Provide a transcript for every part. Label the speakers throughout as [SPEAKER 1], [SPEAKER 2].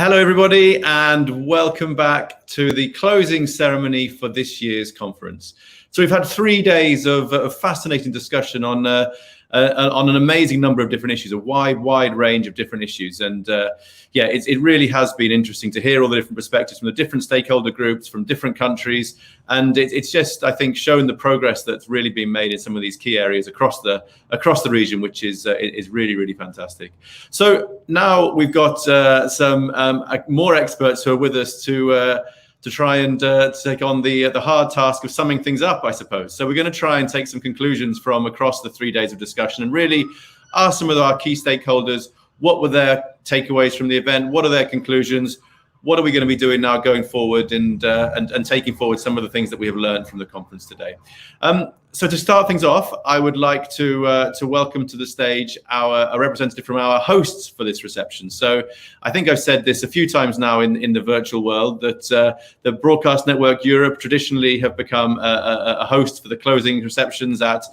[SPEAKER 1] Hello, everybody, and welcome back to the closing ceremony for this year's conference. So we've had 3 days of fascinating discussion on an amazing number of different issues, a wide range of different issues. And it really has been interesting to hear all the different perspectives from the different stakeholder groups from different countries. And it's just, I think, shown the progress that's really been made in some of these key areas across the region, which is really fantastic. So now we've got some more experts who are with us to try and take on the hard task of summing things up, I suppose. So we're going to try and take some conclusions from across the 3 days of discussion and really ask some of our key stakeholders what were their takeaways from the event, what are their conclusions, what are we going to be doing now going forward, and taking forward some of the things that we have learned from the conference today. So to start things off, I would like to welcome to the stage a representative from our hosts for this reception. So I think I've said this a few times now in the virtual world that the Broadcast Network Europe traditionally have become a host for the closing receptions at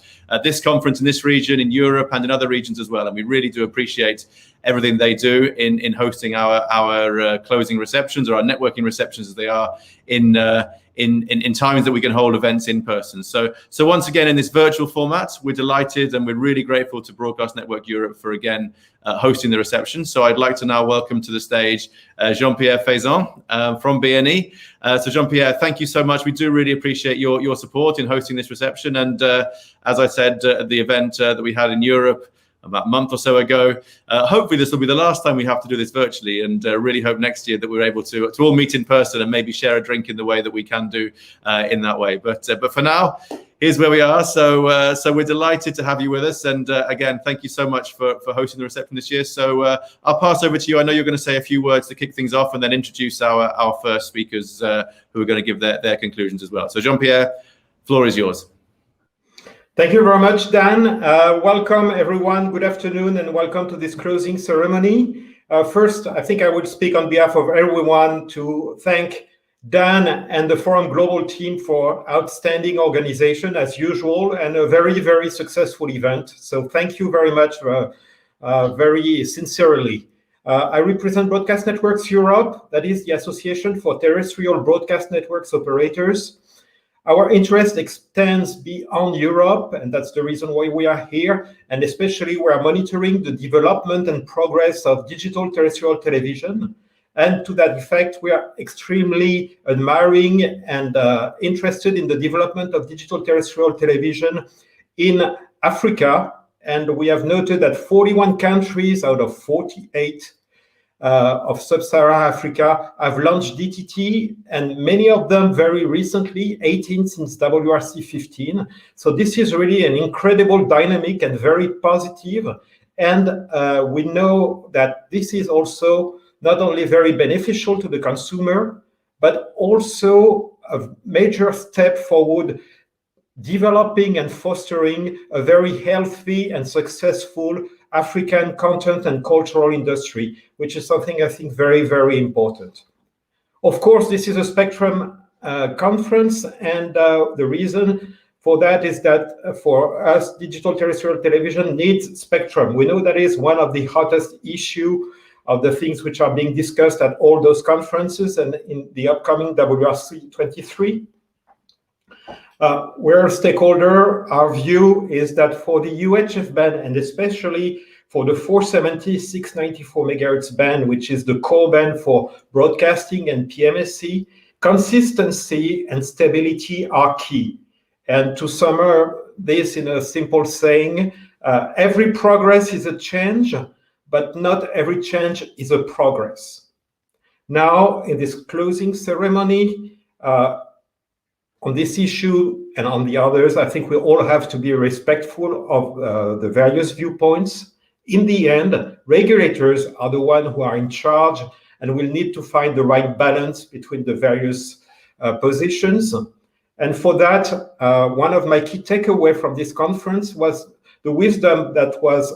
[SPEAKER 1] this conference in this region, in Europe, and in other regions as well. And we really do appreciate everything they do in hosting our closing receptions, or our networking receptions as they are in times that we can hold events in person. So once again, in this virtual format, we're delighted and we're really grateful to Broadcast Network Europe for again hosting the reception. So I'd like to now welcome to the stage Jean-Pierre Faison from BNE. So Jean-Pierre, thank you so much. We do really appreciate your support in hosting this reception. And as I said at the event that we had in Europe about a month or so ago, hopefully this will be the last time we have to do this virtually, and really hope next year that we're able to all meet in person and maybe share a drink in the way that we can do in that way. But for now, here's where we are. So we're delighted to have you with us, and again, thank you so much for hosting the reception this year. So I'll pass over to you. I know you're going to say a few words to kick things off, and then introduce our first speakers who are going to give their conclusions as well. So Jean-Pierre, floor is yours.
[SPEAKER 2] Thank you very much, Dan. Welcome, everyone. Good afternoon, and welcome to this closing ceremony. First, I think I would speak on behalf of everyone to thank Dan and the Forum Global team for outstanding organization, as usual, and a very successful event. So thank you very much, very sincerely. I represent Broadcast Networks Europe, that is the Association for Terrestrial Broadcast Networks Operators. Our interest extends beyond Europe, and that's the reason why we are here. And especially we are monitoring the development and progress of digital terrestrial television. And to that effect, we are extremely admiring and interested in the development of digital terrestrial television in Africa. And we have noted that 41 countries out of 48 of Sub-Saharan Africa have launched DTT, and many of them very recently, 18 since WRC 15. So this is really an incredible dynamic and very positive. And we know that this is also not only very beneficial to the consumer, but also a major step forward, developing and fostering a very healthy and successful African content and cultural industry, which is something I think very important. Of course, this is a Spectrum conference, and the reason for that is that for us, digital terrestrial television needs spectrum. We know that is one of the hottest issue of the things which are being discussed at all those conferences and in the upcoming WRC 23. We're a stakeholder. Our view is that for the UHF band, and especially for the 470, 694 megahertz band, which is the core band for broadcasting and PMSC, consistency and stability are key. And to sum up this in a simple saying, every progress is a change, but not every change is a progress. Now, in this closing ceremony, on this issue and on the others, I think we all have to be respectful of the various viewpoints. In the end, regulators are the ones who are in charge and will need to find the right balance between the various positions. And for that, one of my key takeaways from this conference was the wisdom that was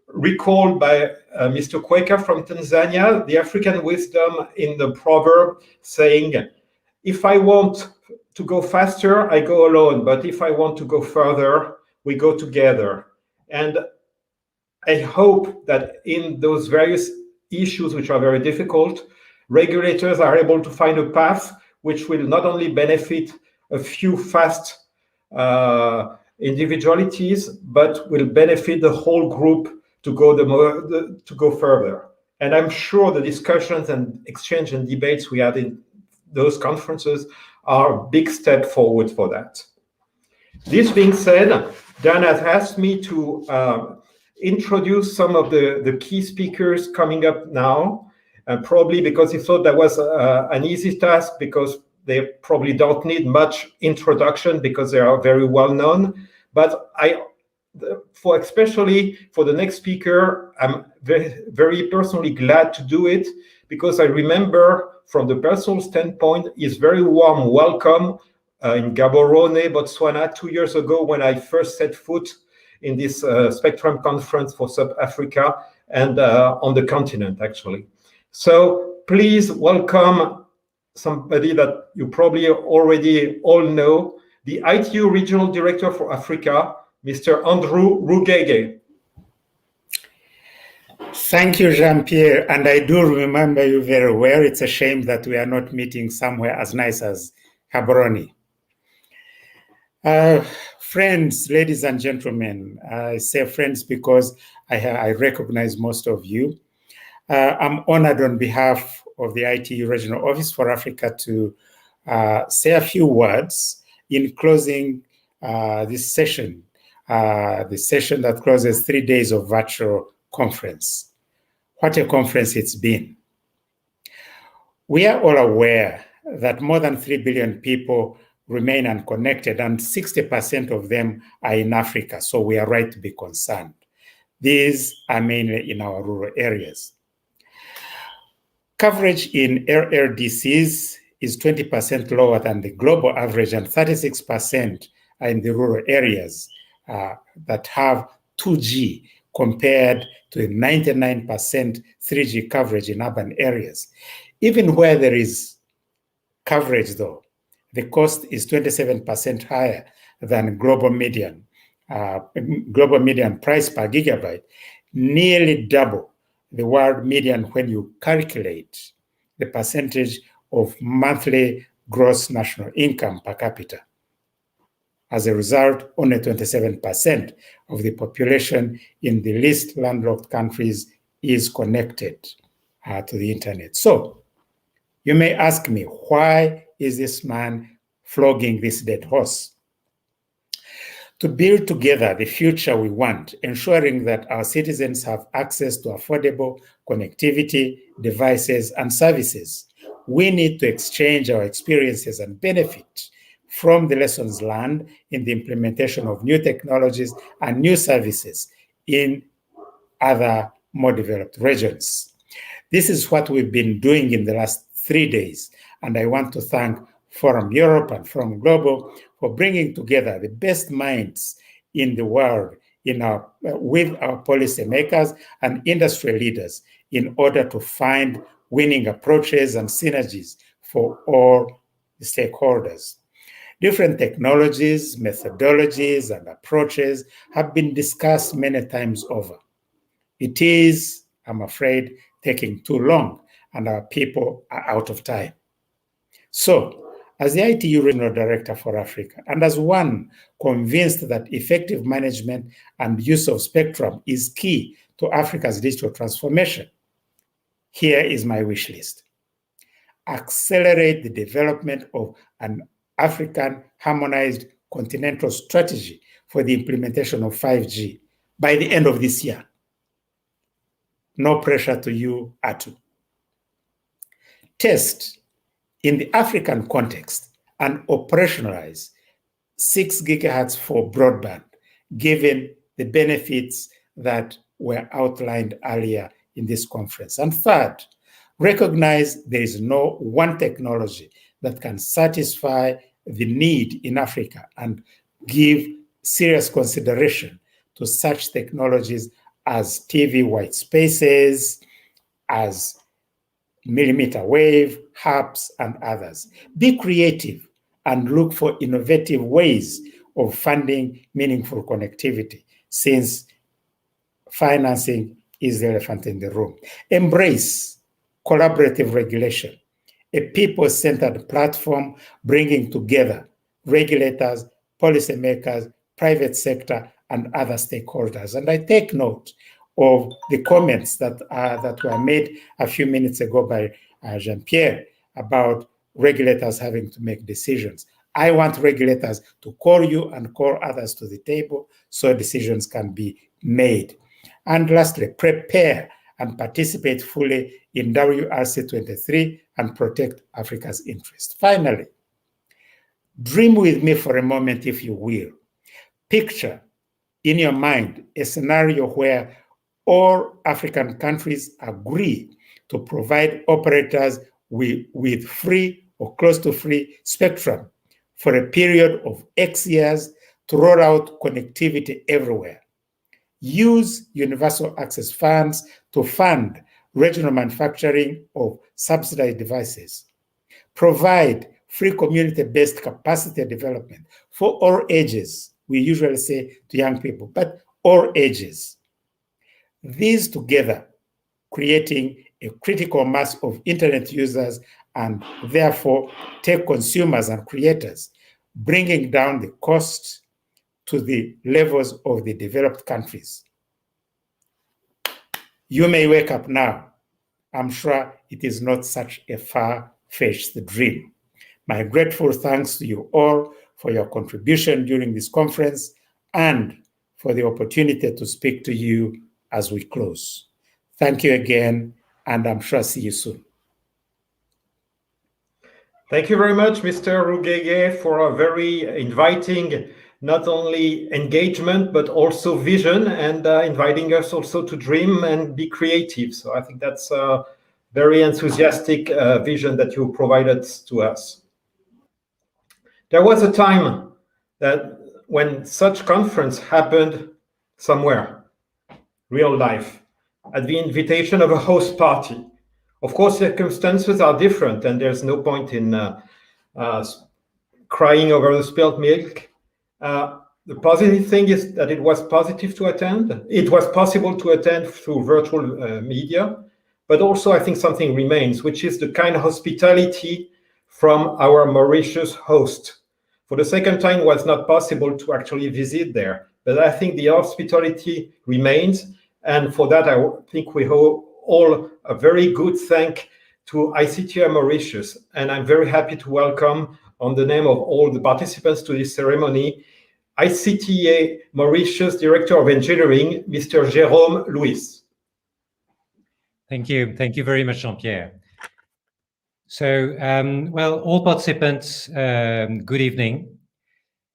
[SPEAKER 2] recalled by Mr. Kweka from Tanzania, the African wisdom in the proverb saying, if I want to go faster, I go alone, but if I want to go further, we go together. And I hope that in those various issues which are very difficult, regulators are able to find a path which will not only benefit a few fast individualities, but will benefit the whole group to go further. And I'm sure the discussions and exchange and debates we had in those conferences are a big step forward for that. This being said, Dan has asked me to introduce some of the key speakers coming up now, probably because he thought that was an easy task, because they probably don't need much introduction because they are very well known. But especially for the next speaker, I'm very, very personally glad to do it, because I remember from the personal standpoint his very warm welcome in Gaborone, Botswana 2 years ago, when I first set foot in this Spectrum conference for South Africa and on the continent, actually. So please welcome somebody that you probably already all know, the ITU Regional Director for Africa, Mr. Andrew Rugege.
[SPEAKER 3] Thank you, Jean-Pierre, and I do remember you very well. It's a shame that we are not meeting somewhere as nice as Gaborone. Friends, ladies and gentlemen, I say friends because I recognize most of you. I'm honored on behalf of the ITU Regional Office for Africa to say a few words in closing this session, the session that closes 3 days of virtual conference. What a conference it's been. We are all aware that more than 3 billion people remain unconnected, and 60% of them are in Africa, so we are right to be concerned. These are mainly in our rural areas. Coverage in LLDCs is 20% lower than the global average, and 36% are in the rural areas that have 2G compared to 99% 3G coverage in urban areas. Even where there is coverage, though, the cost is 27% higher than global median price per gigabyte, nearly double the world median when you calculate the percentage of monthly gross national income per capita. As a result, only 27% of the population in the least landlocked countries is connected to the internet. So you may ask me, why is this man flogging this dead horse? To build together the future we want, ensuring that our citizens have access to affordable connectivity, devices, and services, we need to exchange our experiences and benefit from the lessons learned in the implementation of new technologies and new services in other more developed regions. This is what we've been doing in the last 3 days, and I want to thank Forum Europe and Forum Global for bringing together the best minds in the world with our policymakers and industry leaders in order to find winning approaches and synergies for all the stakeholders. Different technologies, methodologies, and approaches have been discussed many times over. It is, I'm afraid, taking too long, and our people are out of time. So, as the ITU Regional Director for Africa, and as one convinced that effective management and use of spectrum is key to Africa's digital transformation, here is my wish list. Accelerate the development of an African harmonized continental strategy for the implementation of 5G by the end of this year. No pressure to you, Atu. Test in the African context and operationalize 6 gigahertz for broadband, given the benefits that were outlined earlier in this conference. And third, recognize there is no one technology that can satisfy the need in Africa, and give serious consideration to such technologies as TV white spaces, as millimeter wave, HAPS, and others. Be creative and look for innovative ways of funding meaningful connectivity, since financing is the elephant in the room. Embrace collaborative regulation, a people-centered platform bringing together regulators, policymakers, private sector, and other stakeholders. And I take note of the comments that were made a few minutes ago by Jean-Pierre about regulators having to make decisions. I want regulators to call you and call others to the table so decisions can be made. And lastly, prepare and participate fully in WRC23 and protect Africa's interests. Finally, dream with me for a moment, if you will. Picture in your mind a scenario where all African countries agree to provide operators with free or close to free spectrum for a period of X years to roll out connectivity everywhere. Use universal access funds to fund regional manufacturing of subsidized devices. Provide free community-based capacity development for all ages. We usually say to young people, but all ages. These together, creating a critical mass of internet users and therefore tech consumers and creators, bringing down the cost to the levels of the developed countries. You may wake up now. I'm sure it is not such a far-fetched dream. My grateful thanks to you all for your contribution during this conference and for the opportunity to speak to you as we close. Thank you again, and I'm sure I'll see you soon.
[SPEAKER 2] Thank you very much, Mr. Rugege, for a very inviting, not only engagement, but also vision, and inviting us also to dream and be creative. So I think that's a very enthusiastic vision that you provided to us. There was a time that when such conference happened somewhere, real life, at the invitation of a host party. Of course, circumstances are different, and there's no point in crying over the spilled milk. The positive thing is that it was positive to attend. It was possible to attend through virtual media, but also I think something remains, which is the kind of hospitality from our Mauritius host. For the second time, it was not possible to actually visit there, but I think the hospitality remains. And for that, I think we owe all a very good thank to ICTR Mauritius. And I'm very happy to welcome, on the name of all the participants to this ceremony, ICTA Mauritius Director of Engineering, Mr. Jérôme Louis.
[SPEAKER 4] Thank you. Thank you very much, Jean-Pierre. So, well, all participants, good evening.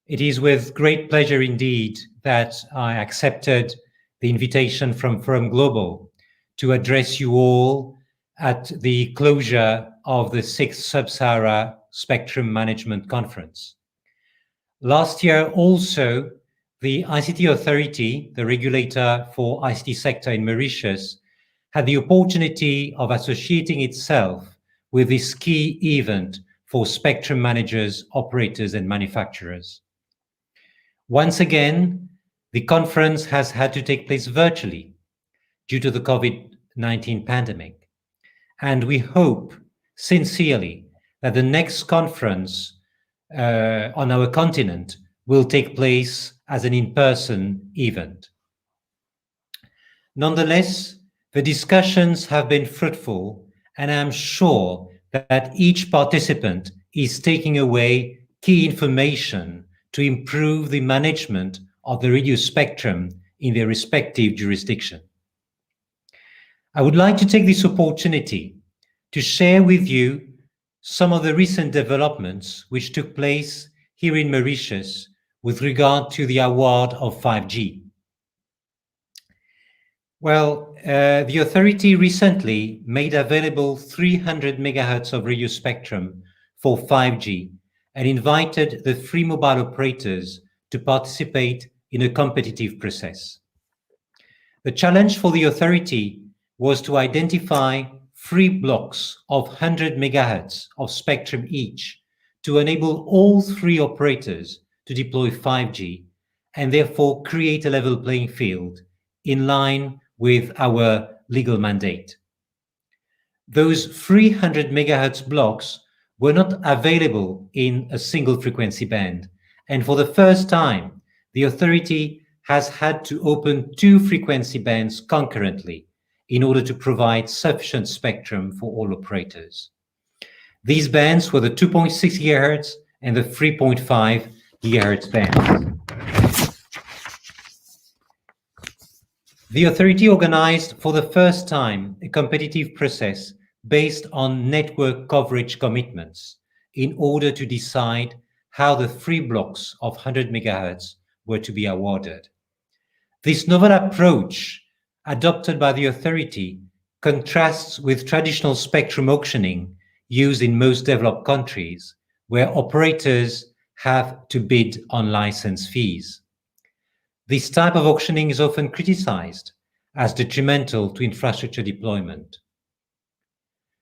[SPEAKER 4] It is with great pleasure indeed that I accepted the invitation from Forum Global to address you all at the closure of the 6th Sub-Sahara Spectrum Management Conference. Last year also, the ICT Authority, the regulator for ICT sector in Mauritius, had the opportunity of associating itself with this key event for spectrum managers, operators, and manufacturers. Once again, the conference has had to take place virtually due to the COVID-19 pandemic. And we hope sincerely that the next conference on our continent will take place as an in-person event. Nonetheless, the discussions have been fruitful, and I'm sure that each participant is taking away key information to improve the management of the radio spectrum in their respective jurisdiction. I would like to take this opportunity to share with you some of the recent developments which took place here in Mauritius with regard to the award of 5G. Well, the authority recently made available 300 megahertz of radio spectrum for 5G and invited the free mobile operators to participate in a competitive process. The challenge for the authority was to identify 3 blocks of 100 megahertz of spectrum each to enable all 3 operators to deploy 5G and therefore create a level playing field in line with our legal mandate. Those 300 megahertz blocks were not available in a single frequency band. And for the first time, the authority has had to open 2 frequency bands concurrently in order to provide sufficient spectrum for all operators. These bands were the 2.6 gigahertz and the 3.5 gigahertz bands. The authority organized for the first time a competitive process based on network coverage commitments in order to decide how the 3 blocks of 100 megahertz were to be awarded. This novel approach adopted by the authority contrasts with traditional spectrum auctioning used in most developed countries, where operators have to bid on license fees. This type of auctioning is often criticized as detrimental to infrastructure deployment.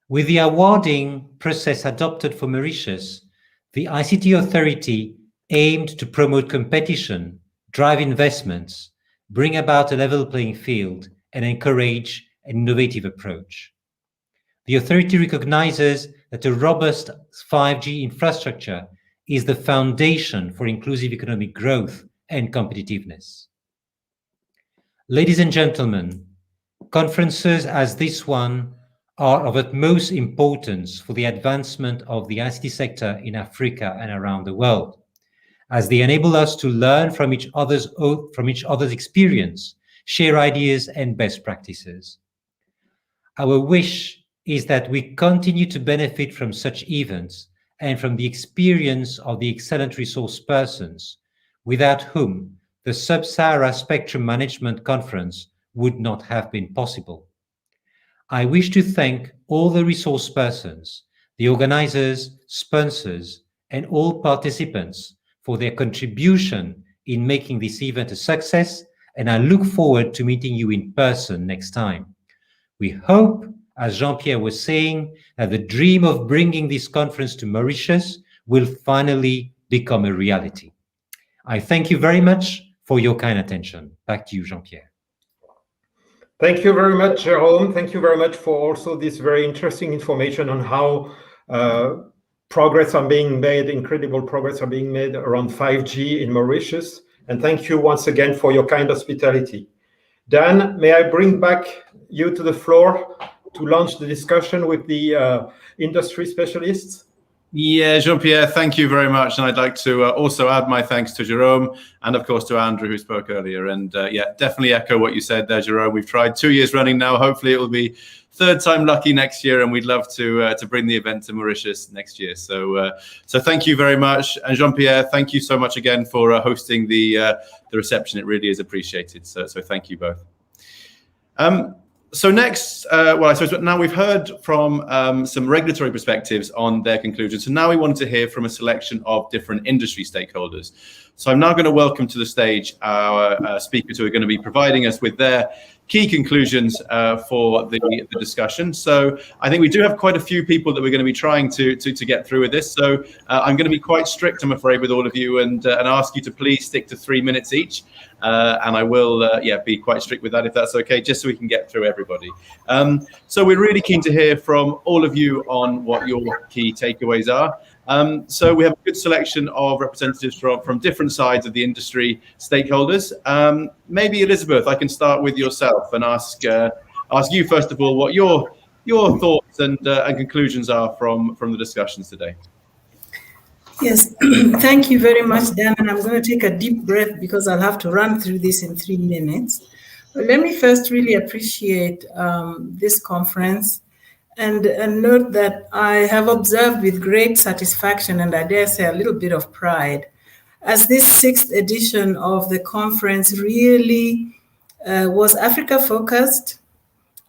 [SPEAKER 4] With the awarding process adopted for Mauritius, the ICT authority aimed to promote competition, drive investments, bring about a level playing field, and encourage an innovative approach. The authority recognizes that a robust 5G infrastructure is the foundation for inclusive economic growth and competitiveness. Ladies and gentlemen, conferences as this one are of utmost importance for the advancement of the ICT sector in Africa and around the world, as they enable us to learn from each other's experience, share ideas and best practices. Our wish is that we continue to benefit from such events and from the experience of the excellent resource persons, without whom the Sub-Sahara Spectrum Management Conference would not have been possible. I wish to thank all the resource persons, the organizers, sponsors, and all participants for their contribution in making this event a success, and I look forward to meeting you in person next time. We hope, as Jean-Pierre was saying, that the dream of bringing this conference to Mauritius will finally become a reality. I thank you very much for your kind attention. Back to you, Jean-Pierre.
[SPEAKER 2] Thank you very much, Jérôme. Thank you very much for also this very interesting information on how progress are being made, incredible progress are being made around 5G in Mauritius. And thank you once again for your kind hospitality. Dan, may I bring back you to the floor to launch the discussion with the industry specialists?
[SPEAKER 1] Yeah, Jean-Pierre, thank you very much. And I'd like to also add my thanks to Jérôme and, of course, to Andrew, who spoke earlier. And yeah, definitely echo what you said there, Jérôme. We've tried 2 years running now. Hopefully it will be third time lucky next year. And we'd love to bring the event to Mauritius next year. So thank you very much. And Jean-Pierre, thank you so much again for hosting the reception. It really is appreciated. So thank you both. So next, well, I suppose now we've heard from some regulatory perspectives on their conclusions. So now we wanted to hear from a selection of different industry stakeholders. So I'm now going to welcome to the stage our speakers who are going to be providing us with their key conclusions for the discussion. So I think we do have quite a few people that we're going to be trying to get through with this. So I'm going to be quite strict, I'm afraid, with all of you and ask you to please stick to 3 minutes each. And I will, be quite strict with that if that's okay, just so we can get through everybody. So we're really keen to hear from all of you on what your key takeaways are. So we have a good selection of representatives from different sides of the industry stakeholders. Maybe Elizabeth, I can start with yourself and ask you first of all what your thoughts and conclusions are from the discussions today.
[SPEAKER 5] Yes, thank you very much, Dan. And I'm going to take a deep breath because I'll have to run through this in 3 minutes. But let me first really appreciate this conference and note that I have observed with great satisfaction, and I dare say a little bit of pride, as this 6th edition of the conference really was Africa-focused,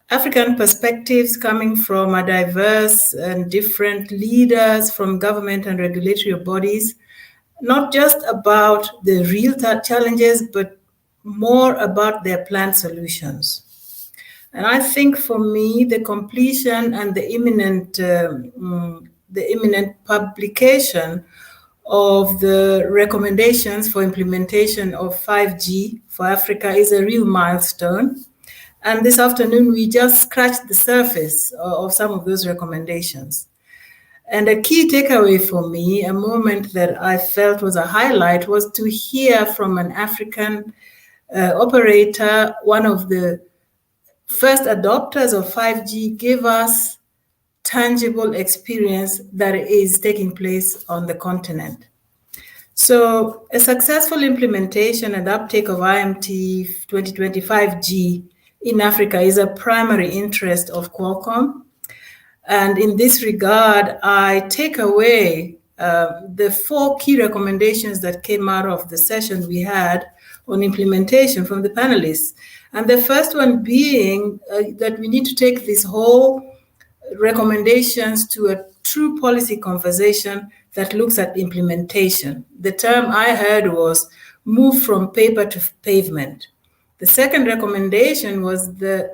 [SPEAKER 5] African perspectives coming from a diverse and different leaders from government and regulatory bodies, not just about the real challenges, but more about their planned solutions. And I think for me, the completion and the imminent publication of the recommendations for implementation of 5G for Africa is a real milestone. And this afternoon, we just scratched the surface of some of those recommendations. And a key takeaway for me, a moment that I felt was a highlight, was to hear from an African operator, one of the first adopters of 5G, give us tangible experience that is taking place on the continent. So a successful implementation and uptake of IMT 2025G in Africa is a primary interest of Qualcomm. And in this regard, I take away the 4 key recommendations that came out of the session we had on implementation from the panelists. And the first one being that we need to take this whole recommendations to a true policy conversation that looks at implementation. The term I heard was move from paper to pavement. The second recommendation was the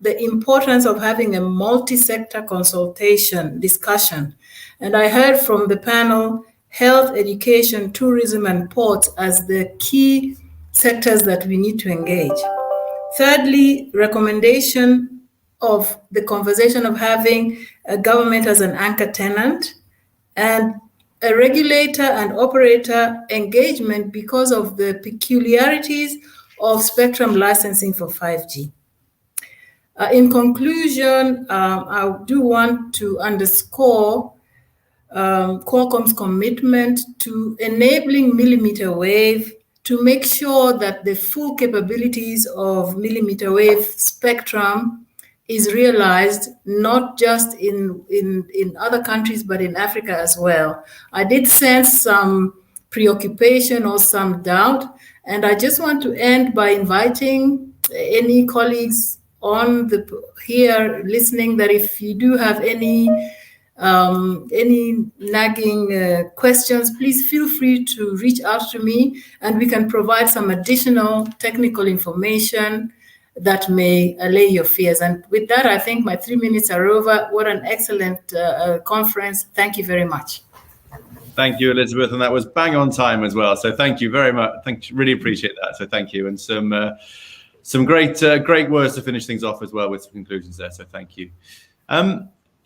[SPEAKER 5] importance of having a multi-sector consultation discussion. And I heard from the panel health, education, tourism, and ports as the key sectors that we need to engage. Thirdly, recommendation of the conversation of having a government as an anchor tenant and a regulator and operator engagement because of the peculiarities of spectrum licensing for 5G. In conclusion, I do want to underscore Qualcomm's commitment to enabling millimeter wave to make sure that the full capabilities of millimeter wave spectrum is realized not just in other countries, but in Africa as well. I did sense some preoccupation or some doubt, and I just want to end by inviting any colleagues on here listening that if you do have any nagging questions, please feel free to reach out to me and we can provide some additional technical information that may allay your fears. And with that, I think my 3 minutes are over. What an excellent conference. Thank you very much.
[SPEAKER 1] Thank you, Elizabeth. And that was bang on time as well. So thank you very much. Really appreciate that. So thank you. And some great words to finish things off as well with some conclusions there. So thank you.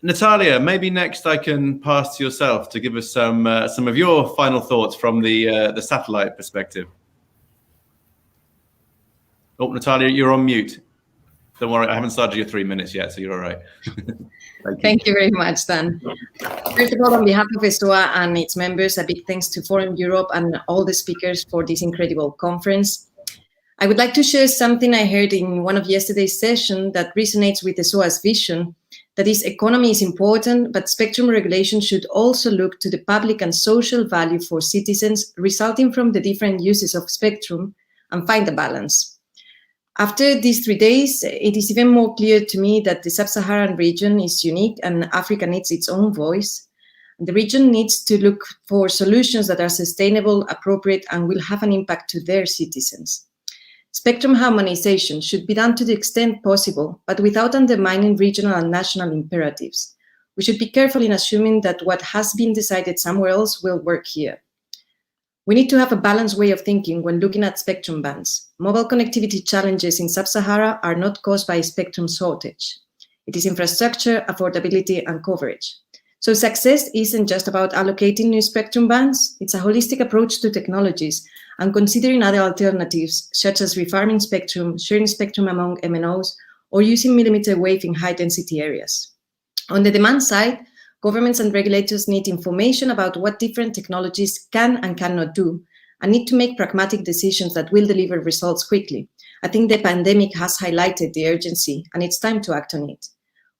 [SPEAKER 1] Natalia, maybe next I can pass to yourself to give us some of your final thoughts from the satellite perspective. Oh, Natalia, you're on mute. Don't worry, I haven't started your 3 minutes yet, so you're all right.
[SPEAKER 6] Thank you very much, Dan. First of all, on behalf of ESOA and its members, a big thanks to Forum Europe and all the speakers for this incredible conference. I would like to share something I heard in one of yesterday's session that resonates with ESOA's vision, that is, economy is important, but spectrum regulation should also look to the public and social value for citizens resulting from the different uses of spectrum and find a balance. After these 3 days, it is even more clear to me that the sub-Saharan region is unique and Africa needs its own voice. The region needs to look for solutions that are sustainable, appropriate, and will have an impact to their citizens. Spectrum harmonization should be done to the extent possible, but without undermining regional and national imperatives. We should be careful in assuming that what has been decided somewhere else will work here. We need to have a balanced way of thinking when looking at spectrum bands. Mobile connectivity challenges in Sub-Sahara are not caused by spectrum shortage. It is infrastructure, affordability, and coverage. So success isn't just about allocating new spectrum bands, it's a holistic approach to technologies and considering other alternatives, such as refarming spectrum, sharing spectrum among MNOs, or using millimeter wave in high-density areas. On the demand side, governments and regulators need information about what different technologies can and cannot do, and need to make pragmatic decisions that will deliver results quickly. I think the pandemic has highlighted the urgency, and it's time to act on it.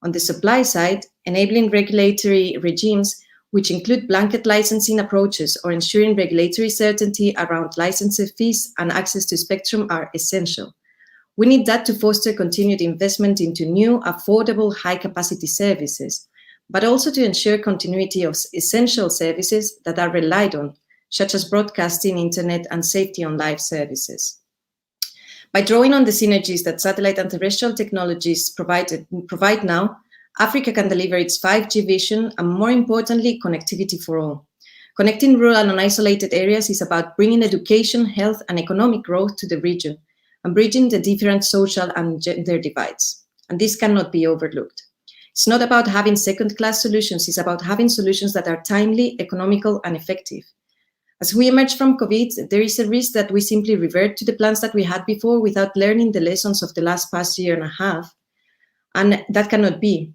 [SPEAKER 6] On the supply side, enabling regulatory regimes, which include blanket licensing approaches or ensuring regulatory certainty around licensing fees and access to spectrum, are essential. We need that to foster continued investment into new, affordable, high-capacity services, but also to ensure continuity of essential services that are relied on, such as broadcasting, internet, and safety on live services. By drawing on the synergies that satellite and terrestrial technologies provide now, Africa can deliver its 5G vision and, more importantly, connectivity for all. Connecting rural and isolated areas is about bringing education, health, and economic growth to the region, and bridging the different social and gender divides. And this cannot be overlooked. It's not about having second-class solutions, it's about having solutions that are timely, economical, and effective. As we emerge from COVID, there is a risk that we simply revert to the plans that we had before without learning the lessons of the past year and a half. And that cannot be.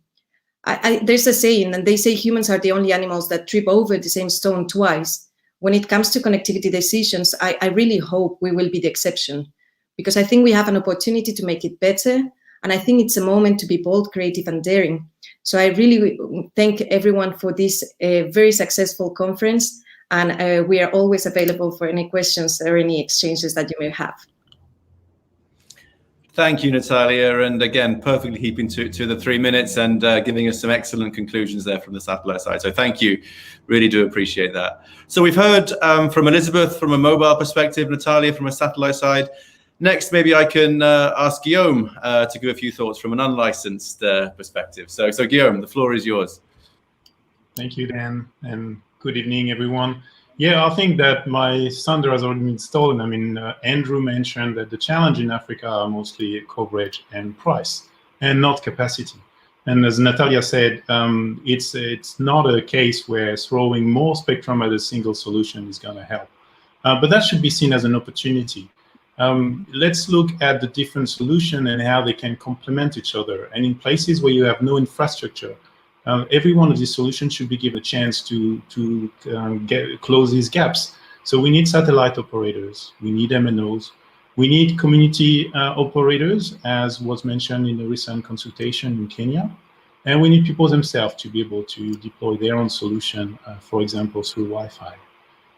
[SPEAKER 6] There's a saying, and they say humans are the only animals that trip over the same stone twice. When it comes to connectivity decisions, I really hope we will be the exception, because I think we have an opportunity to make it better. And I think it's a moment to be bold, creative, and daring. So I really thank everyone for this very successful conference. And we are always available for any questions or any exchanges that you may have.
[SPEAKER 1] Thank you, Natalia. And again, perfectly keeping to the 3 minutes and giving us some excellent conclusions there from the satellite side. So thank you. Really do appreciate that. So we've heard from Elizabeth from a mobile perspective, Natalia from a satellite side. Next, maybe I can ask Guillaume to give a few thoughts from an unlicensed perspective. So Guillaume, the floor is yours.
[SPEAKER 7] Thank you, Dan, and good evening, everyone. Yeah, I think that my thunder has already been stolen. I mean, Andrew mentioned that the challenge in Africa are mostly coverage and price, and not capacity. And as Natalia said, it's not a case where throwing more spectrum at a single solution is going to help. But that should be seen as an opportunity. Let's look at the different solutions and how they can complement each other. And in places where you have no infrastructure, every one of these solutions should be given a chance to close these gaps. So we need satellite operators, we need MNOs, we need community operators, as was mentioned in the recent consultation in Kenya, and we need people themselves to be able to deploy their own solution, for example, through Wi-Fi.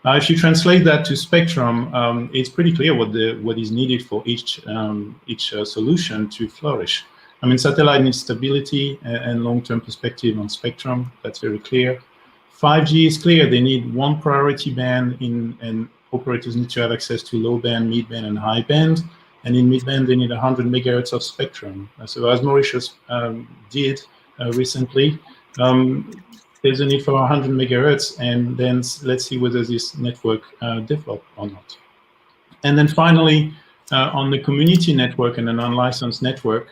[SPEAKER 7] Now, if you translate that to spectrum, it's pretty clear what is needed for each solution to flourish. I mean, satellite needs stability and long-term perspective on spectrum. That's very clear. 5G is clear. They need one priority band, and operators need to have access to low band, mid band, and high band. And in mid band, they need 100 megahertz of spectrum. So as Mauritius did recently, there's a need for 100 megahertz, and then let's see whether this network develops or not. And then finally, on the community network and an unlicensed network,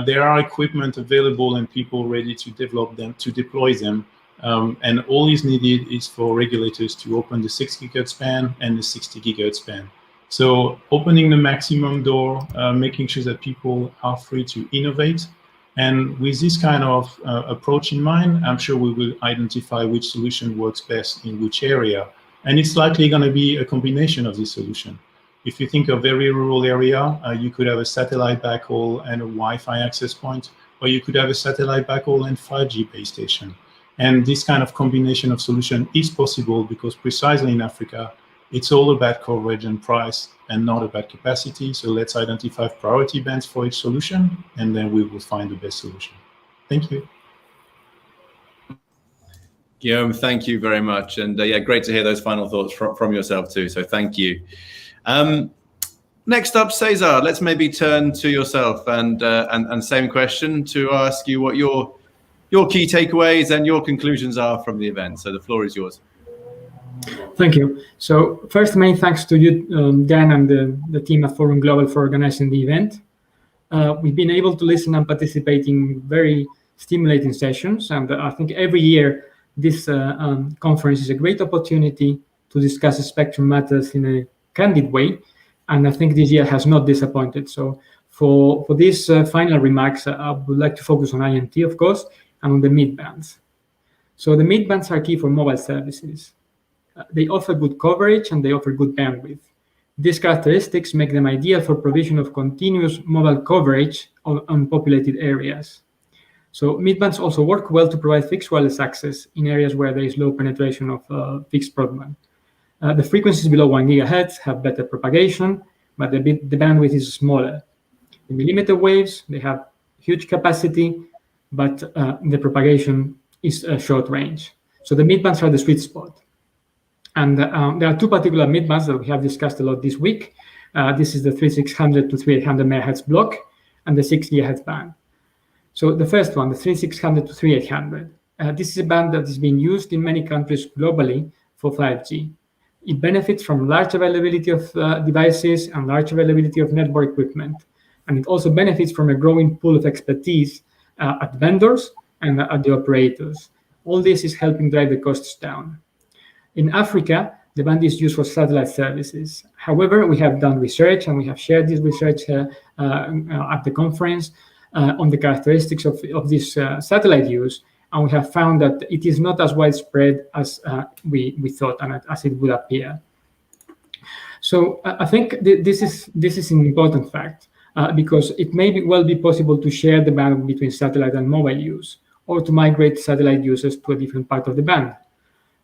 [SPEAKER 7] there are equipment available and people ready to develop them, to deploy them. And all is needed is for regulators to open the 6 gigahertz band and the 60 gigahertz band. So opening the maximum door, making sure that people are free to innovate. And with this kind of approach in mind, I'm sure we will identify which solution works best in which area. And it's likely going to be a combination of this solution. If you think of very rural area, you could have a satellite backhaul and a Wi-Fi access point, or you could have a satellite backhaul and 5G base station. And this kind of combination of solution is possible because precisely in Africa, it's all about coverage and price and not about capacity. So let's identify priority bands for each solution, and then we will find the best solution. Thank you.
[SPEAKER 1] Guillaume, thank you very much. And yeah, great to hear those final thoughts from yourself too. So thank you. Next up, Cesar, let's maybe turn to yourself and same question to ask you what your key takeaways and your conclusions are from the event. So the floor is yours.
[SPEAKER 8] Thank you. So first, many thanks to you, Dan, and the team at Forum Global for organizing the event. We've been able to listen and participate in very stimulating sessions. And I think every year, this conference is a great opportunity to discuss spectrum matters in a candid way. And I think this year has not disappointed. So for these final remarks, I would like to focus on INT, of course, and on the mid-bands. So the mid-bands are key for mobile services. They offer good coverage and they offer good bandwidth. These characteristics make them ideal for provision of continuous mobile coverage on unpopulated areas. So mid-bands also work well to provide fixed wireless access in areas where there is low penetration of fixed broadband. The frequencies below 1 gigahertz have better propagation, but the bandwidth is smaller. The millimeter waves, they have huge capacity, but the propagation is short range. So the mid-bands are the sweet spot. And there are two particular mid-bands that we have discussed a lot this week. This is the 3600 to 3800 megahertz block and the 6 gigahertz band. So the first one, the 3600 to 3800, this is a band that is being used in many countries globally for 5G. It benefits from large availability of devices and large availability of network equipment. And it also benefits from a growing pool of expertise at vendors and at the operators. All this is helping drive the costs down. In Africa, the band is used for satellite services. However, we have done research, and we have shared this research at the conference on the characteristics of this satellite use, and we have found that it is not as widespread as we thought and as it would appear. So I think this is an important fact because it may well be possible to share the band between satellite and mobile use, or to migrate satellite users to a different part of the band,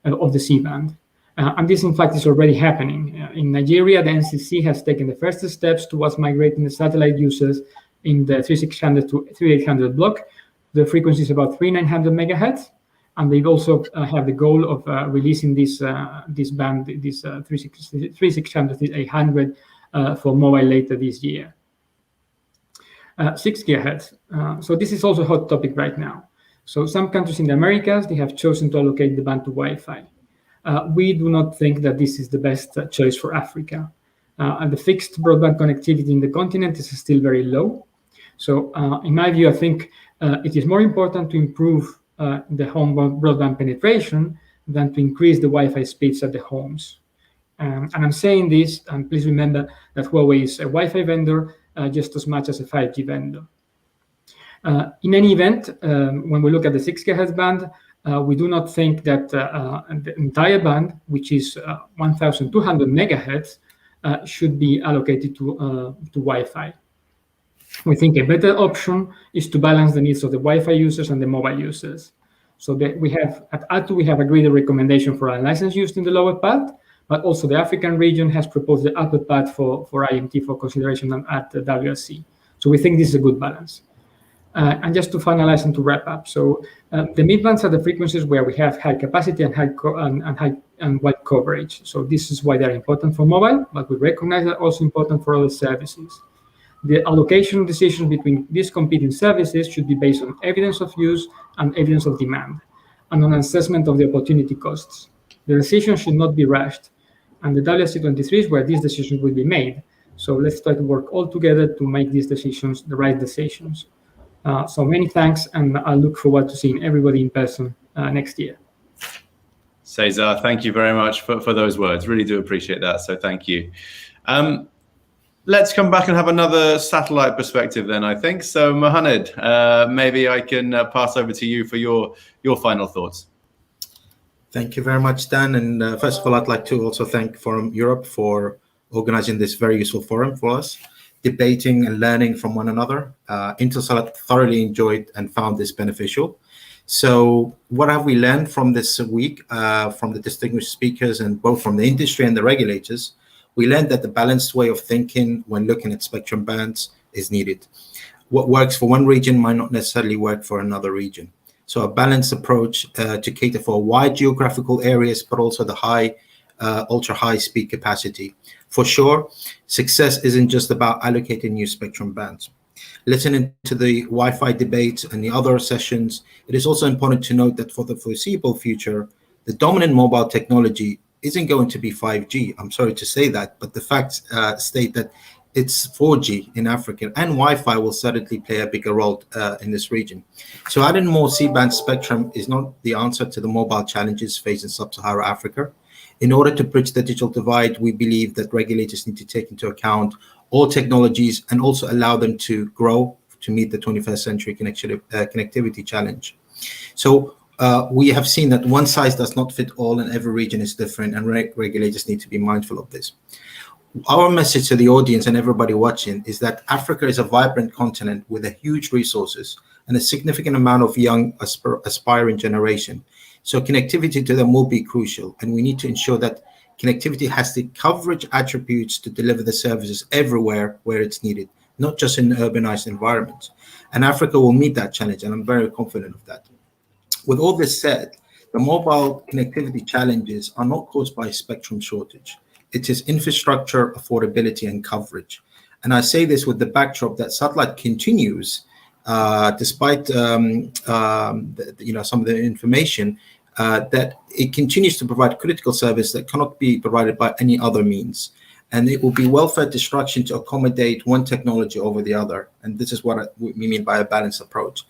[SPEAKER 8] of the C-band. And this, in fact, is already happening. In Nigeria, the NCC has taken the first steps towards migrating the satellite users in the 3600 to 3800 block. The frequency is about 3900 megahertz, and they also have the goal of releasing this band, this 3600 to 800 for mobile later this year. 6 gigahertz. So this is also a hot topic right now. So some countries in the Americas, they have chosen to allocate the band to Wi-Fi. We do not think that this is the best choice for Africa. And the fixed broadband connectivity in the continent is still very low. So in my view, I think it is more important to improve the home broadband penetration than to increase the Wi-Fi speeds at the homes. And I'm saying this, and please remember that Huawei is a Wi-Fi vendor just as much as a 5G vendor. In any event, when we look at the 6 GHz band, we do not think that the entire band, which is 1,200 megahertz, should be allocated to Wi-Fi. We think a better option is to balance the needs of the Wi-Fi users and the mobile users. So we have at ATU, we have agreed a recommendation for unlicensed use in the lower part, but also the African region has proposed the upper part for IMT for consideration at the WRC. So we think this is a good balance. And just to finalize and to wrap up, so the mid-bands are the frequencies where we have high capacity and wide coverage. So this is why they're important for mobile, but we recognize they're also important for other services. The allocation decisions between these competing services should be based on evidence of use and evidence of demand, and on assessment of the opportunity costs. The decision should not be rushed, and the WRC23 is where these decisions will be made. So let's try to work all together to make these decisions the right decisions. So many thanks, and I look forward to seeing everybody in person next year.
[SPEAKER 1] Cesar, thank you very much for those words. Really do appreciate that, so thank you. Let's come back and have another satellite perspective then, I think. So Mohamed, maybe I can pass over to you for your final thoughts.
[SPEAKER 9] Thank you very much, Dan. And first of all, I'd like to also thank Forum Europe for organizing this very useful forum for us, debating and learning from one another. Intelsat thoroughly enjoyed and found this beneficial. So what have we learned from this week, from the distinguished speakers, and both from the industry and the regulators? We learned that the balanced way of thinking when looking at spectrum bands is needed. What works for one region might not necessarily work for another region. So a balanced approach to cater for wide geographical areas, but also the ultra high speed capacity. For sure, success isn't just about allocating new spectrum bands. Listening to the Wi-Fi debates and the other sessions, it is also important to note that for the foreseeable future, the dominant mobile technology isn't going to be 5G. I'm sorry to say that, but the facts state that it's 4G in Africa, and Wi-Fi will certainly play a bigger role in this region. So adding more C-band spectrum is not the answer to the mobile challenges facing sub-Saharan Africa. In order to bridge the digital divide, we believe that regulators need to take into account all technologies and also allow them to grow to meet the 21st century connectivity challenge. So we have seen that one size does not fit all, and every region is different, and regulators need to be mindful of this. Our message to the audience and everybody watching is that Africa is a vibrant continent with a huge resources and a significant amount of young aspiring generation. So connectivity to them will be crucial, and we need to ensure that connectivity has the coverage attributes to deliver the services everywhere where it's needed, not just in urbanized environments. And Africa will meet that challenge, and I'm very confident of that. With all this said, the mobile connectivity challenges are not caused by spectrum shortage. It is infrastructure, affordability, and coverage. And I say this with the backdrop that satellite continues, despite some of the information, that it continues to provide critical service that cannot be provided by any other means. And it will be welfare destruction to accommodate one technology over the other. And this is what we mean by a balanced approach.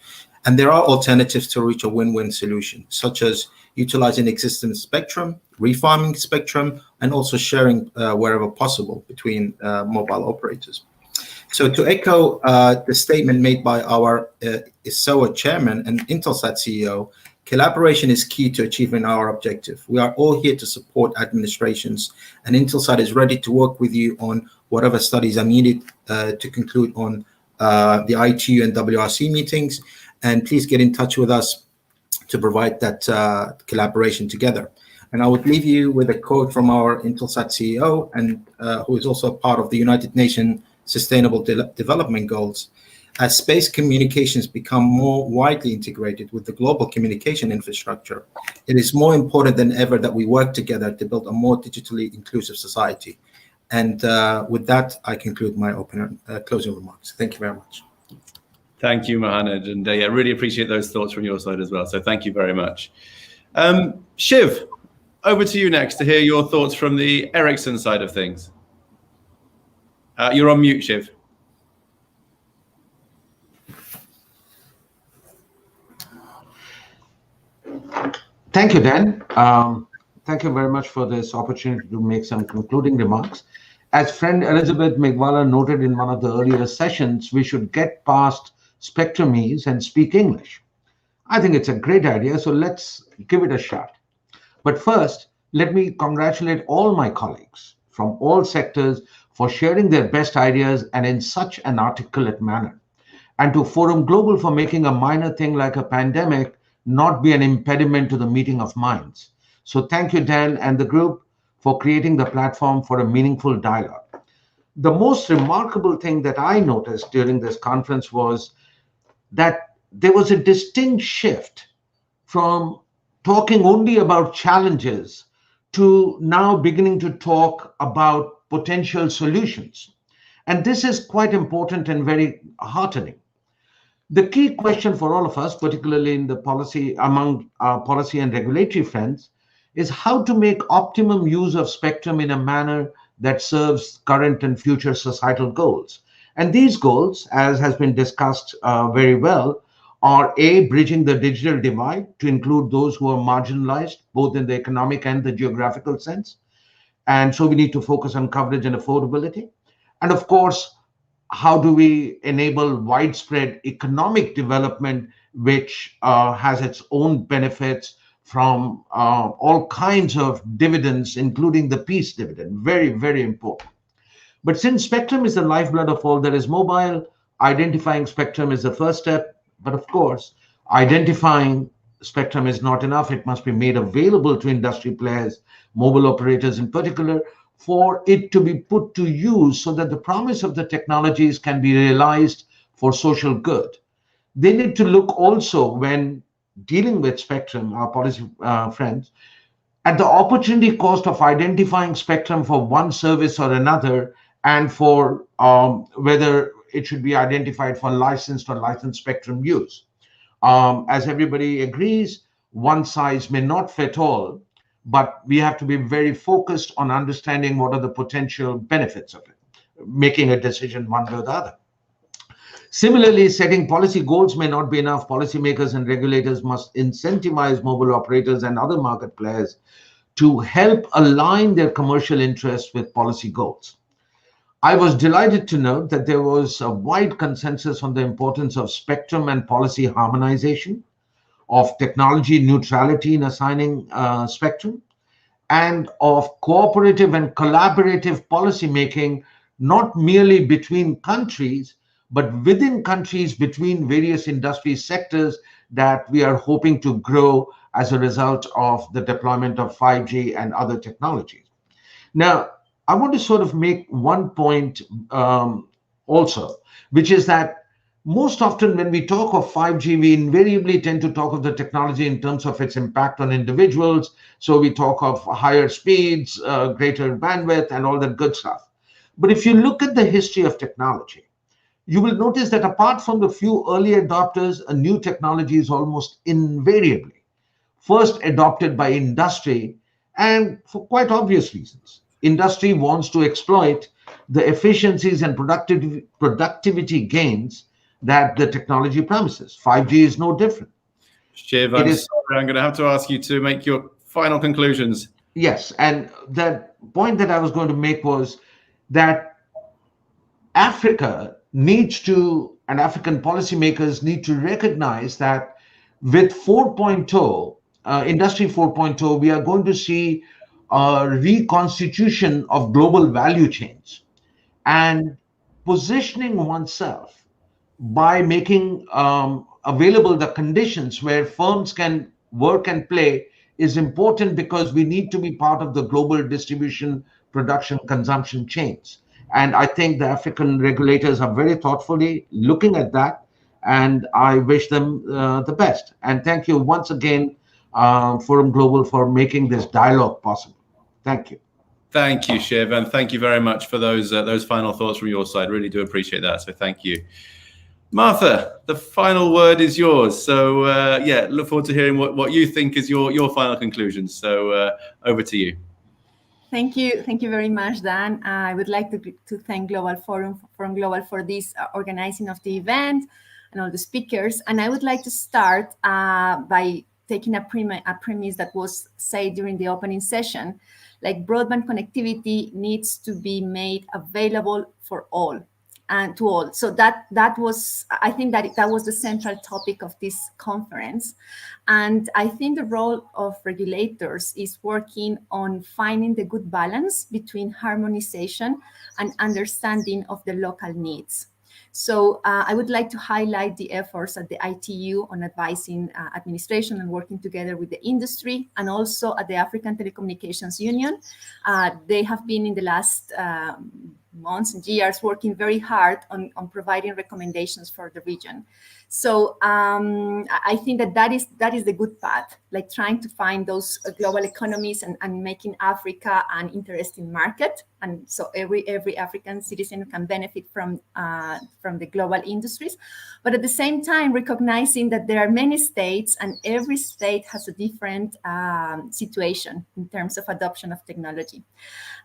[SPEAKER 9] And there are alternatives to reach a win-win solution, such as utilizing existing spectrum, refarming spectrum, and also sharing wherever possible between mobile operators. So to echo the statement made by our ISOA chairman and Intelsat CEO, collaboration is key to achieving our objective. We are all here to support administrations, and Intelsat is ready to work with you on whatever studies are needed to conclude on the ITU and WRC meetings. And please get in touch with us to provide that collaboration together. And I would leave you with a quote from our Intelsat CEO, and who is also part of the United Nations Sustainable Development Goals. As space communications become more widely integrated with the global communication infrastructure, it is more important than ever that we work together to build a more digitally inclusive society. And with that, I conclude my closing remarks. Thank you very much.
[SPEAKER 1] Thank you, Mohammed. And I really appreciate those thoughts from your side as well. So thank you very much. Shiv, over to you next to hear your thoughts from the Ericsson side of things. You're on mute, Shiv.
[SPEAKER 10] Thank you, Dan. Thank you very much for this opportunity to make some concluding remarks. As friend Elizabeth Megwala noted in one of the earlier sessions, we should get past spectrumies and speak English. I think it's a great idea, so let's give it a shot. But first, let me congratulate all my colleagues from all sectors for sharing their best ideas and in such an articulate manner, and to Forum Global for making a minor thing like a pandemic not be an impediment to the meeting of minds. So thank you, Dan, and the group for creating the platform for a meaningful dialogue. The most remarkable thing that I noticed during this conference was that there was a distinct shift from talking only about challenges to now beginning to talk about potential solutions. And this is quite important and very heartening. The key question for all of us, particularly in the policy, among our policy and regulatory friends, is how to make optimum use of spectrum in a manner that serves current and future societal goals. And these goals, as has been discussed very well, are A, bridging the digital divide to include those who are marginalized, both in the economic and the geographical sense. And so we need to focus on coverage and affordability. And of course, how do we enable widespread economic development, which has its own benefits from all kinds of dividends, including the peace dividend? Very, very important. But since spectrum is the lifeblood of all that is mobile, identifying spectrum is the first step. But of course, identifying spectrum is not enough. It must be made available to industry players, mobile operators in particular, for it to be put to use so that the promise of the technologies can be realized for social good. They need to look also, when dealing with spectrum, our policy friends, at the opportunity cost of identifying spectrum for one service or another, and for whether it should be identified for licensed or licensed spectrum use. As everybody agrees, one size may not fit all, but we have to be very focused on understanding what are the potential benefits of it, making a decision one way or the other. Similarly, setting policy goals may not be enough. Policymakers and regulators must incentivize mobile operators and other market players to help align their commercial interests with policy goals. I was delighted to note that there was a wide consensus on the importance of spectrum and policy harmonization, of technology neutrality in assigning spectrum, and of cooperative and collaborative policy making, not merely between countries, but within countries, between various industry sectors that we are hoping to grow as a result of the deployment of 5G and other technologies. Now, I want to sort of make one point also, which is that most often when we talk of 5G, we invariably tend to talk of the technology in terms of its impact on individuals. So we talk of higher speeds, greater bandwidth, and all that good stuff. But if you look at the history of technology, you will notice that apart from the few early adopters, a new technology is almost invariably first adopted by industry, and for quite obvious reasons. Industry wants to exploit the efficiencies and productivity gains that the technology promises. 5G is no different.
[SPEAKER 1] Shiv, I'm sorry, I'm going to have to ask you to make your final conclusions.
[SPEAKER 10] Yes, and the point that I was going to make was that Africa needs to, and African policymakers need to recognize that with 4.0, Industry 4.0, we are going to see a reconstitution of global value chains, and positioning oneself by making available the conditions where firms can work and play is important, because we need to be part of the global distribution, production, consumption chains. And I think the African regulators are very thoughtfully looking at that, and I wish them the best. And thank you once again, Forum Global, for making this dialogue possible. Thank you.
[SPEAKER 1] Thank you, Shiv, and thank you very much for those final thoughts from your side. Really do appreciate that. So thank you. Martha, the final word is yours. So yeah, look forward to hearing what you think is your final conclusions. So over to you.
[SPEAKER 11] Thank you very much, Dan. I would like to thank Forum Global for this organizing of the event and all the speakers. And I would like to start by taking a premise that was said during the opening session, like broadband connectivity needs to be made available for all and to all. So that was, I think that was the central topic of this conference. And I think the role of regulators is working on finding the good balance between harmonization and understanding of the local needs. So I would like to highlight the efforts at the ITU on advising administration and working together with the industry, and also at the African Telecommunications Union. They have been in the last months and years working very hard on providing recommendations for the region. So I think that is the good path, like trying to find those global economies and making Africa an interesting market. And so every African citizen can benefit from the global industries. But at the same time, recognizing that there are many states and every state has a different situation in terms of adoption of technology.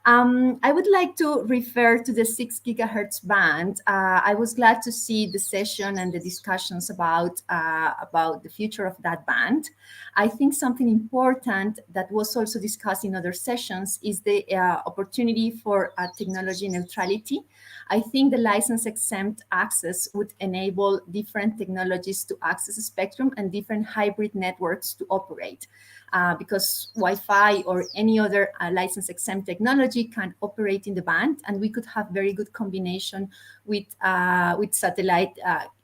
[SPEAKER 11] I would like to refer to the 6 gigahertz band. I was glad to see the session and the discussions about the future of that band. I think something important that was also discussed in other sessions is the opportunity for technology neutrality. I think the license-exempt access would enable different technologies to access a spectrum and different hybrid networks to operate. Because Wi-Fi or any other license-exempt technology can operate in the band, and we could have very good combination with satellite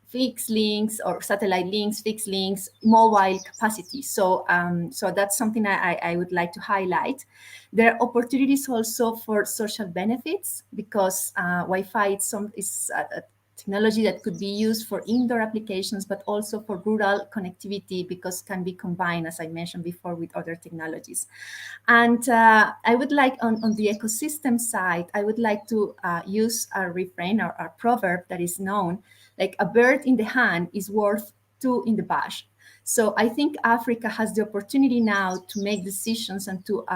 [SPEAKER 11] fixed links or satellite links, fixed links, mobile capacity. So that's something I would like to highlight. There are opportunities also for social benefits, because Wi-Fi is a technology that could be used for indoor applications, but also for rural connectivity, because it can be combined, as I mentioned before, with other technologies. And I would like, on the ecosystem side, I would like to use a refrain or a proverb that is known, like a bird in the hand is worth 2 in the bush. So I think Africa has the opportunity now to make decisions and to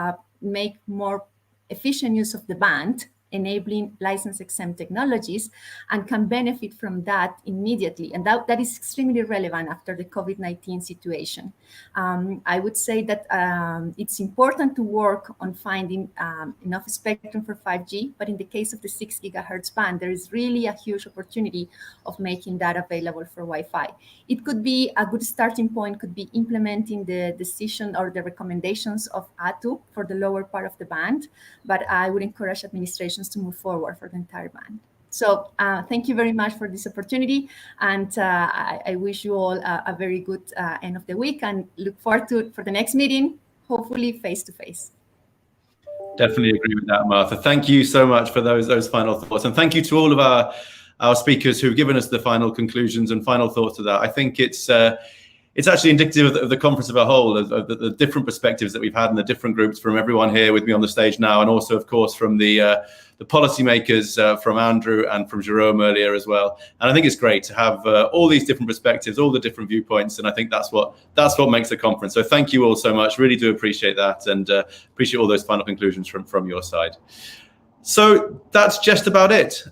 [SPEAKER 11] make more efficient use of the band, enabling license-exempt technologies, and can benefit from that immediately. And that is extremely relevant after the COVID-19 situation. I would say that it's important to work on finding enough spectrum for 5G, but in the case of the 6 gigahertz band, there is really a huge opportunity of making that available for Wi-Fi. It could be a good starting point, could be implementing the decision or the recommendations of ATU for the lower part of the band, but I would encourage administration to move forward for the entire band. So thank you very much for this opportunity, and I wish you all a very good end of the week, and look forward for the next meeting, hopefully face to face.
[SPEAKER 1] Definitely agree with that, Martha. Thank you so much for those final thoughts, and thank you to all of our speakers who've given us the final conclusions and final thoughts of that. I think it's it's actually indicative of the conference as a whole, of the different perspectives that we've had and the different groups from everyone here with me on the stage now, and also, of course, from the policymakers, from Andrew and from Jerome earlier as well. And I think it's great to have all these different perspectives, all the different viewpoints, and I think that's what makes the conference. So thank you all so much. Really do appreciate that, and appreciate all those final conclusions from your side. So that's just about it.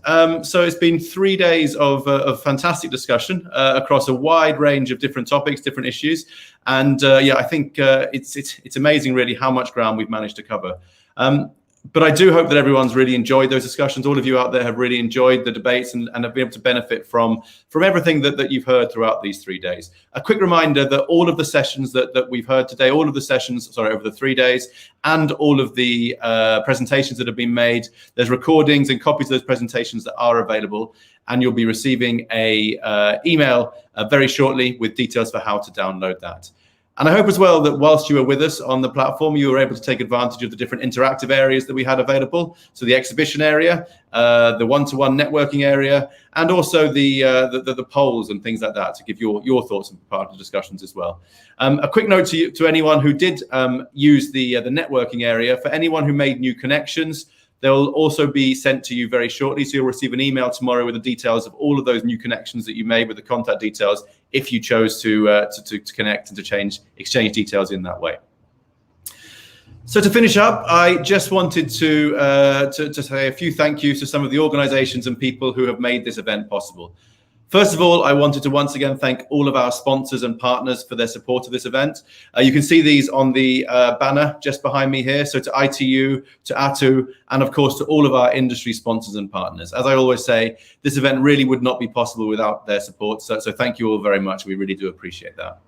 [SPEAKER 1] So it's been 3 days of fantastic discussion across a wide range of different topics, different issues, and I think it's amazing really how much ground we've managed to cover. But I do hope that everyone's really enjoyed those discussions. All of you out there have really enjoyed the debates and have been able to benefit from everything that you've heard throughout these 3 days. A quick reminder that all of the sessions that we've heard today, over the 3 days, and all of the presentations that have been made, there's recordings and copies of those presentations that are available, and you'll be receiving a email very shortly with details for how to download that. And I hope as well that whilst you were with us on the platform, you were able to take advantage of the different interactive areas that we had available. So the exhibition area, the one-to-one networking area, and also the polls and things like that to give your thoughts and part of the discussions as well. A quick note to anyone who did use the networking area, for anyone who made new connections, they'll also be sent to you very shortly. So you'll receive an email tomorrow with the details of all of those new connections that you made, with the contact details, if you chose to connect and to exchange details in that way. So to finish up, I just wanted to say a few thank yous to some of the organizations and people who have made this event possible. First of all, I wanted to once again thank all of our sponsors and partners for their support of this event. You can see these on the banner just behind me here. So to ITU, to ATU, and of course to all of our industry sponsors and partners. As I always say, this event really would not be possible without their support. So thank you all very much. We really do appreciate that.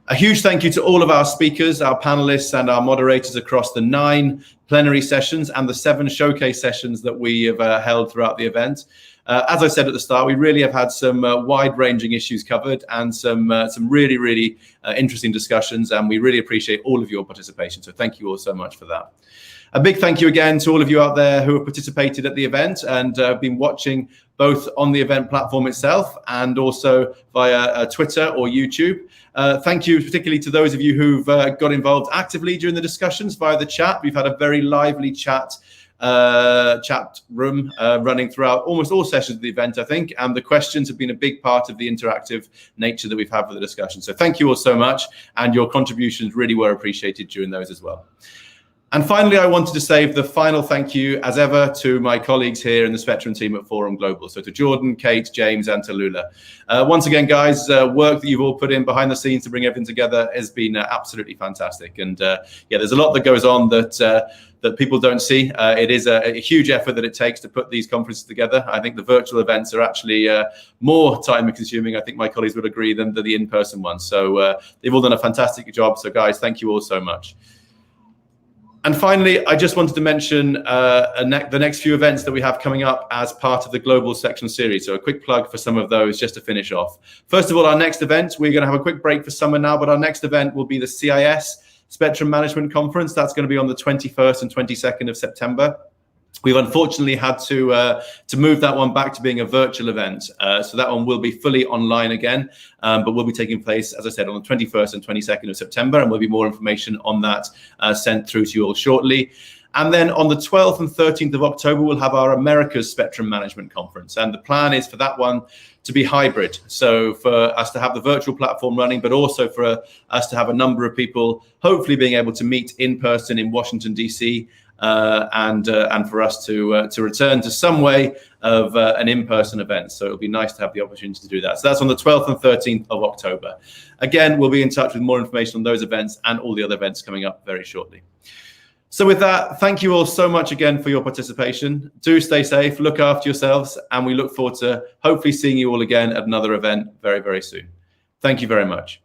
[SPEAKER 1] A huge thank you to all of our speakers, our panelists, and our moderators across the 9 plenary sessions and the 7 showcase sessions that we have held throughout the event. As I said at the start, we really have had some wide-ranging issues covered and some really, really interesting discussions, and we really appreciate all of your participation. So thank you all so much for that. A big thank you again to all of you out there who have participated at the event and been watching both on the event platform itself and also via Twitter or YouTube. Thank you particularly to those of you who've got involved actively during the discussions via the chat. We've had a very lively chat room running throughout almost all sessions of the event, I think, and the questions have been a big part of the interactive nature that we've had for the discussion. So thank you all so much, and your contributions really were appreciated during those as well. And finally, I wanted to say the final thank you, as ever, to my colleagues here in the Spectrum team at Forum Global. So to Jordan, Kate, James, and to Lula. Once again, guys, work that you've all put in behind the scenes to bring everything together has been absolutely fantastic. And there's a lot that goes on that people don't see. It is a huge effort that it takes to put these conferences together. I think the virtual events are actually more time consuming, I think my colleagues would agree, than the in-person ones. So they've all done a fantastic job. So guys, thank you all so much. And finally, I just wanted to mention the next few events that we have coming up as part of the Global Section Series. So a quick plug for some of those just to finish off. First of all, our next event, we're going to have a quick break for summer now, but our next event will be the CIS Spectrum Management Conference. That's going to be on the 21st and 22nd of September. We've unfortunately had to move that one back to being a virtual event. So that one will be fully online again, but will be taking place, as I said, on the 21st and 22nd of September, and there'll be more information on that sent through to you all shortly. And then on the 12th and 13th of October, we'll have our America's Spectrum Management Conference. And the plan is for that one to be hybrid. So for us to have the virtual platform running, but also for us to have a number of people hopefully being able to meet in person in Washington, D.C., and for us to return to some way of an in-person event. So it'll be nice to have the opportunity to do that. So that's on the 12th and 13th of October. Again, we'll be in touch with more information on those events and all the other events coming up very shortly. So with that, thank you all so much again for your participation. Do stay safe, look after yourselves, and we look forward to hopefully seeing you all again at another event very, very soon. Thank you very much.